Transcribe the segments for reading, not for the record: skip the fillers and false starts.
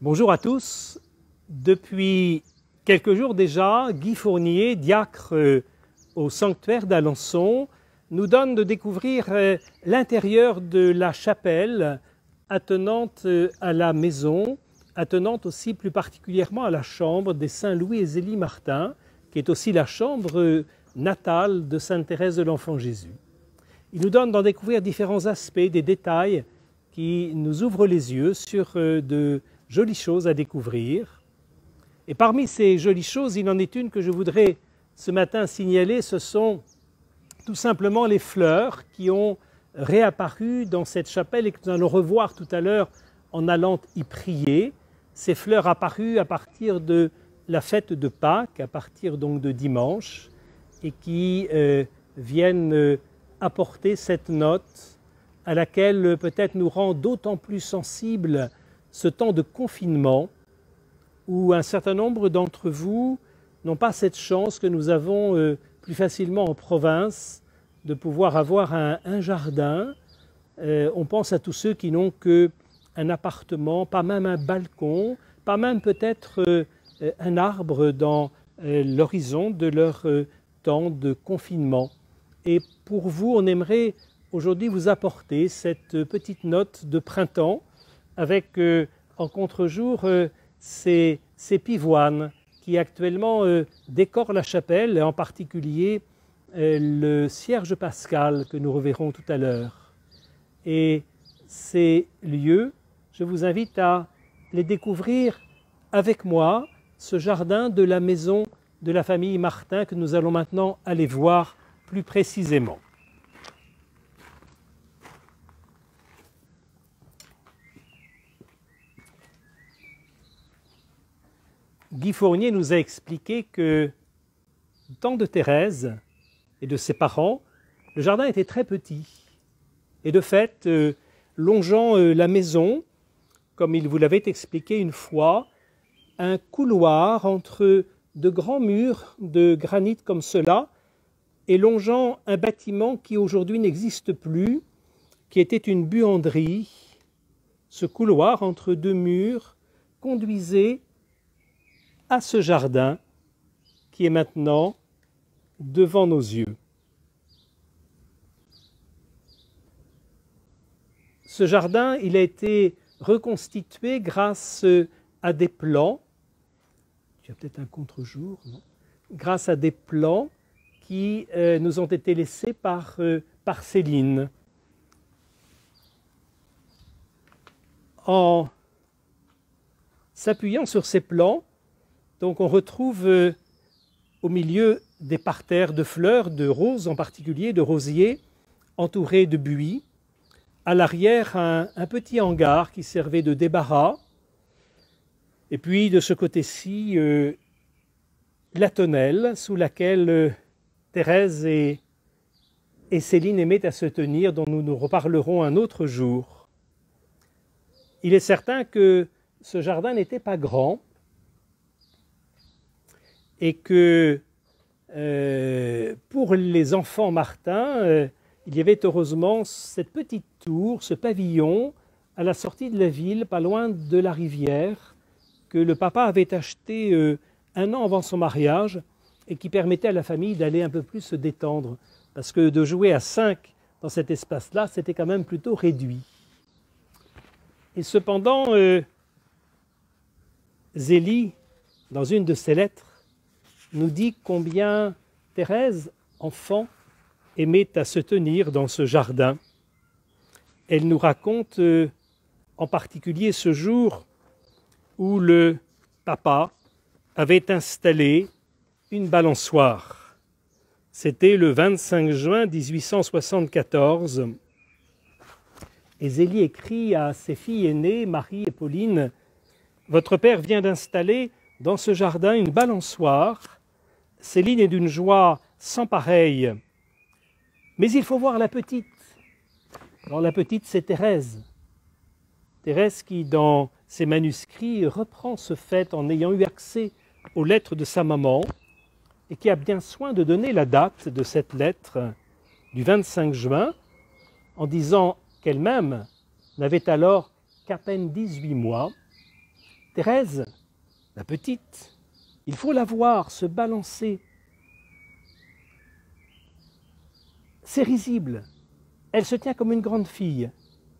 Bonjour à tous. Depuis quelques jours déjà, Guy Fournier, diacre au sanctuaire d'Alençon, nous donne de découvrir l'intérieur de la chapelle attenante à la maison, attenante aussi plus particulièrement à la chambre des Saints Louis et Zélie Martin, qui est aussi la chambre natale de Sainte Thérèse de l'Enfant Jésus. Il nous donne d'en découvrir différents aspects, des détails qui nous ouvrent les yeux sur de jolies choses à découvrir. Et parmi ces jolies choses, il en est une que je voudrais ce matin signaler, ce sont tout simplement les fleurs qui ont réapparu dans cette chapelle et que nous allons revoir tout à l'heure en allant y prier. Ces fleurs apparues à partir de la fête de Pâques, à partir donc de dimanche, et qui viennent apporter cette note à laquelle peut-être nous rend d'autant plus sensibles ce temps de confinement où un certain nombre d'entre vous n'ont pas cette chance que nous avons plus facilement en province de pouvoir avoir un jardin. On pense à tous ceux qui n'ont qu'un appartement, pas même un balcon, pas même peut-être un arbre dans l'horizon de leur temps de confinement. Et pour vous, on aimerait aujourd'hui vous apporter cette petite note de printemps avec en contre-jour ces pivoines qui actuellement décorent la chapelle, et en particulier le cierge pascal que nous reverrons tout à l'heure. Et ces lieux, je vous invite à les découvrir avec moi, ce jardin de la maison de la famille Martin que nous allons maintenant aller voir plus précisément. Guy Fournier nous a expliqué que, du temps de Thérèse et de ses parents, le jardin était très petit. Et de fait, longeant la maison, comme il vous l'avait expliqué une fois, un couloir entre de grands murs de granit comme cela, et longeant un bâtiment qui aujourd'hui n'existe plus, qui était une buanderie, ce couloir entre deux murs conduisait à ce jardin qui est maintenant devant nos yeux. Ce jardin, il a été reconstitué grâce à des plans. Tu as peut-être un contre-jour, non ? Grâce à des plans qui nous ont été laissés par Céline. En s'appuyant sur ces plans, donc on retrouve au milieu des parterres de fleurs, de roses en particulier, de rosiers, entourés de buis. À l'arrière, un petit hangar qui servait de débarras. Et puis de ce côté-ci, la tonnelle sous laquelle Thérèse et Céline aimaient à se tenir, dont nous nous reparlerons un autre jour. Il est certain que ce jardin n'était pas grand et que pour les enfants Martin, il y avait heureusement cette petite tour, ce pavillon à la sortie de la ville, pas loin de la rivière, que le papa avait acheté un an avant son mariage et qui permettait à la famille d'aller un peu plus se détendre. Parce que de jouer à 5 dans cet espace-là, c'était quand même plutôt réduit. Et cependant, Zélie, dans une de ses lettres, nous dit combien Thérèse, enfant, aimait à se tenir dans ce jardin. Elle nous raconte en particulier ce jour où le papa avait installé une balançoire. C'était le 25 juin 1874. Et Zélie écrit à ses filles aînées, Marie et Pauline, « Votre père vient d'installer dans ce jardin une balançoire. Céline est d'une joie sans pareille. Mais il faut voir la petite. » Alors la petite, c'est Thérèse. Thérèse qui, dans ses manuscrits, reprend ce fait en ayant eu accès aux lettres de sa maman et qui a bien soin de donner la date de cette lettre du 25 juin en disant qu'elle-même n'avait alors qu'à peine 18 mois Thérèse, la petite, il faut la voir se balancer. C'est risible. Elle se tient comme une grande fille.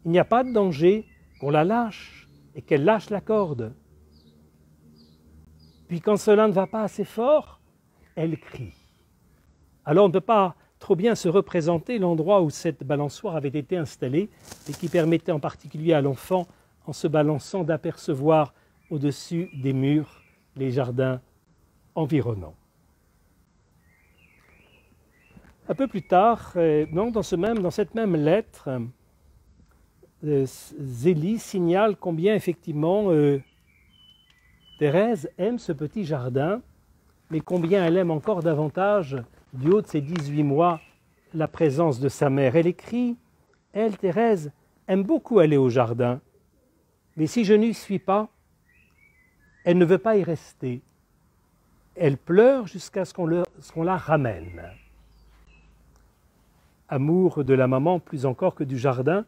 Il n'y a pas de danger qu'on la lâche et qu'elle lâche la corde. Puis quand cela ne va pas assez fort, elle crie. Alors on ne peut pas trop bien se représenter l'endroit où cette balançoire avait été installée et qui permettait en particulier à l'enfant, en se balançant, d'apercevoir au-dessus des murs les jardins environnants. Un peu plus tard, dans cette même lettre, Zélie signale combien effectivement Thérèse aime ce petit jardin, mais combien elle aime encore davantage, du haut de ses 18 mois, la présence de sa mère. Elle écrit, elle, Thérèse, aime beaucoup aller au jardin, mais si je n'y suis pas, elle ne veut pas y rester. Elle pleure jusqu'à ce qu'on la ramène. Amour de la maman plus encore que du jardin,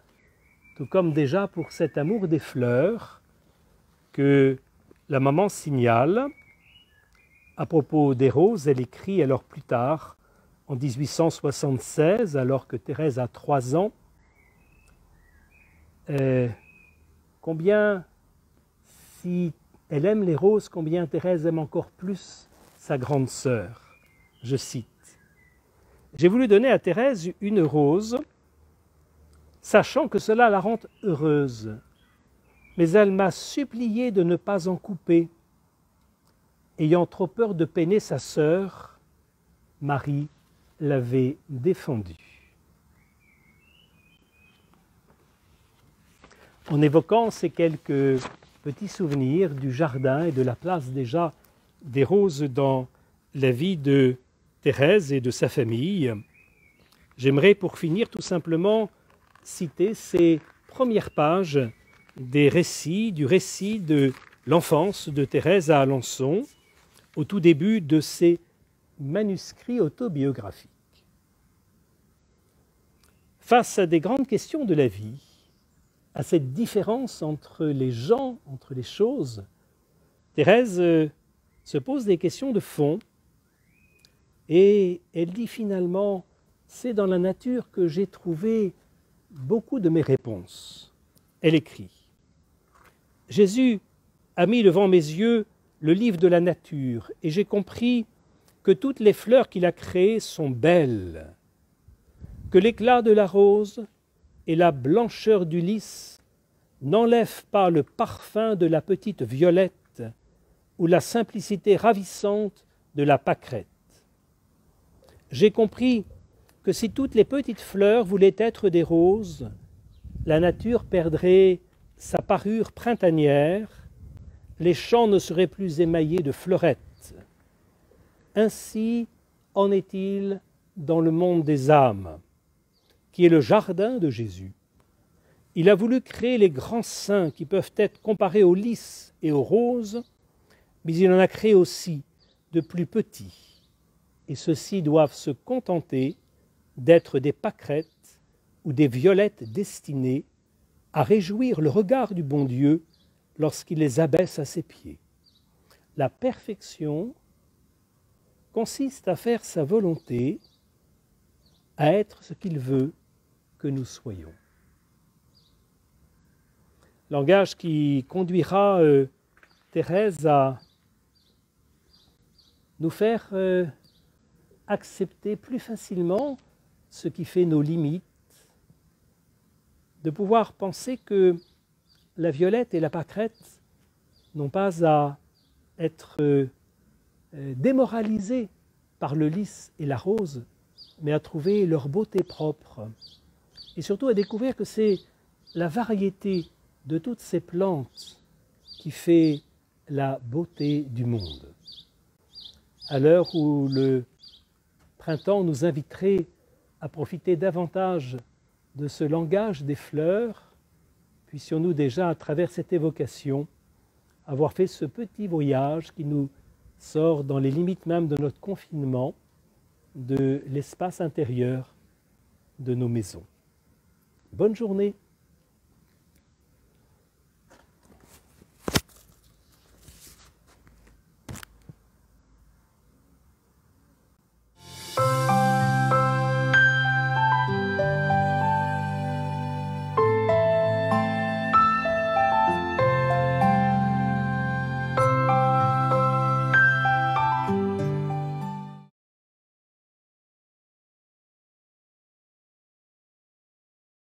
tout comme déjà pour cet amour des fleurs que la maman signale. À propos des roses, elle écrit alors plus tard, en 1876, alors que Thérèse a 3 ans, combien, si elle aime les roses, combien Thérèse aime encore plus sa grande sœur. Je cite. J'ai voulu donner à Thérèse une rose, sachant que cela la rend heureuse. Mais elle m'a supplié de ne pas en couper. Ayant trop peur de peiner sa sœur, Marie l'avait défendue. En évoquant ces quelques petits souvenirs du jardin et de la place déjà des roses dans la vie de Thérèse et de sa famille, j'aimerais pour finir tout simplement citer ces premières pages du récit de l'enfance de Thérèse à Alençon, au tout début de ses manuscrits autobiographiques. Face à des grandes questions de la vie, à cette différence entre les gens, entre les choses, Thérèse se pose des questions de fond et elle dit finalement, c'est dans la nature que j'ai trouvé beaucoup de mes réponses. Elle écrit, Jésus a mis devant mes yeux le livre de la nature et j'ai compris que toutes les fleurs qu'il a créées sont belles, que l'éclat de la rose et la blancheur du lys n'enlèvent pas le parfum de la petite violette ou la simplicité ravissante de la pâquerette. J'ai compris que si toutes les petites fleurs voulaient être des roses, la nature perdrait sa parure printanière, les champs ne seraient plus émaillés de fleurettes. Ainsi en est-il dans le monde des âmes, qui est le jardin de Jésus. Il a voulu créer les grands saints qui peuvent être comparés aux lys et aux roses, mais il en a créé aussi de plus petits, et ceux-ci doivent se contenter d'être des pâquerettes ou des violettes destinées à réjouir le regard du bon Dieu lorsqu'il les abaisse à ses pieds. La perfection consiste à faire sa volonté, à être ce qu'il veut que nous soyons. Langage qui conduira Thérèse à nous faire accepter plus facilement ce qui fait nos limites, de pouvoir penser que la violette et la pâquerette n'ont pas à être démoralisées par le lys et la rose, mais à trouver leur beauté propre. Et surtout à découvrir que c'est la variété de toutes ces plantes qui fait la beauté du monde. À l'heure où le printemps nous inviterait à profiter davantage de ce langage des fleurs, puissions-nous déjà, à travers cette évocation, avoir fait ce petit voyage qui nous sort dans les limites même de notre confinement, de l'espace intérieur de nos maisons. Bonne journée.